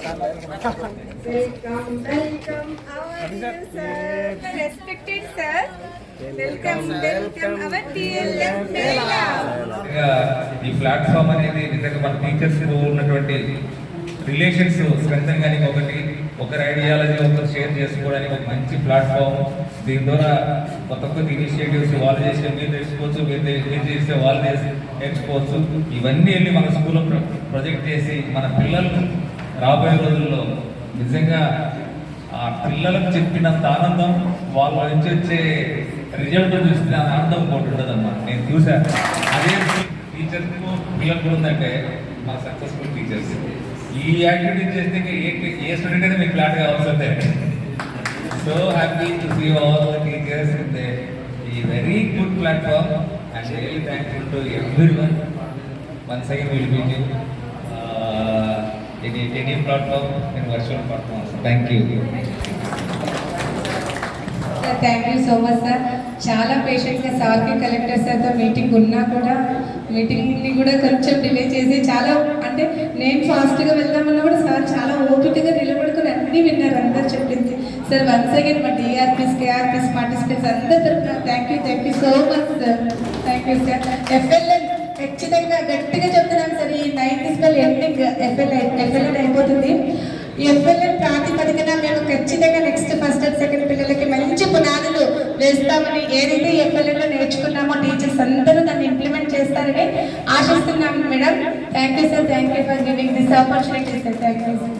Welcome, welcome, our dear sir, respected sir. Welcome our TLM Mela. ఈ platform అనేది నిజంగా మన టీచర్స్ ఉన్నటువంటి రిలేషన్స్ స్ట్రెంథన్ కానీ ఒకరి ఐడియాలజీ ఒకరు షేర్ చేసుకోవడానికి ఒక మంచి ప్లాట్ఫామ్. దీని ద్వారా కొత్త కొత్త ఇనిషియేటివ్స్ వాళ్ళు చేస్తే మీరు నేర్చుకోవచ్చు, మీరు చేస్తే వాళ్ళు నేర్చుకోవచ్చు. ఇవన్నీ వెళ్ళి మన స్కూల్లో ప్రొజెక్ట్ చేసి మన పిల్లలు రాబోయే రోజుల్లో నిజంగా ఆ పిల్లలకు చెప్పినంత ఆనందం వాళ్ళ నుంచి వచ్చే రిజల్ట్ చూస్తే ఆనందం ఒకటి ఉండదమ్మా. నేను చూశాను. అదే టీచర్స్కు పిల్లలు కూడా ఉందంటే మా సక్సెస్ఫుల్ టీచర్స్ ఈ యాక్టివిటీ చేస్తే ఏ స్టూడెంట్ అయితే మీకు ఫ్లాట్ కావాల్సిందే. So happy to see all the teachers in the ఈ very good platform and really thankful to everyone. Once again will meet you in any platform in virtual platforms. Thank you. Thank you so much sir. చాలా పేషెంట్గా సార్కి collector సార్తో meeting ఉన్నా కూడా మీటింగ్ని కూడా కొంచెం delay చేసి చాలా అంటే నేను ఫాస్ట్గా వెళ్దామన్నా కూడా సార్ చాలా ఓపికగా నిలబడుకొని అన్నీ విన్నారు, అందరు చెప్పింది. సార్ వన్స్ అగైన్ మా డిఆర్పీస్ కేఆర్పీస్ పార్టిసిపేట్స్ అందరి తరఫున thank you so much sir. Thank you sir. FLN ఖచ్చితంగా గట్టిగా చెప్తున్నాను సార్. ఈ 90s ఎండింగ్ ఎఫ్ఎల్ఎన్ అయిపోతుంది. ఈ ఎఫ్ఎల్ఎన్ ప్రాతిపదికన మేము ఖచ్చితంగా నెక్స్ట్ ఫస్ట్ అండ్ సెకండ్ పిల్లలకి మంచి పునాదులు వేస్తామని, ఏదైతే ఎఫ్ఎల్ఎన్లో నేర్చుకున్నామో టీచర్స్ అందరూ దాన్ని ఇంప్లిమెంట్ చేస్తారని ఆశిస్తున్నాము madam. Thank you sir. Thank you for giving this opportunity sir. Thank you sir.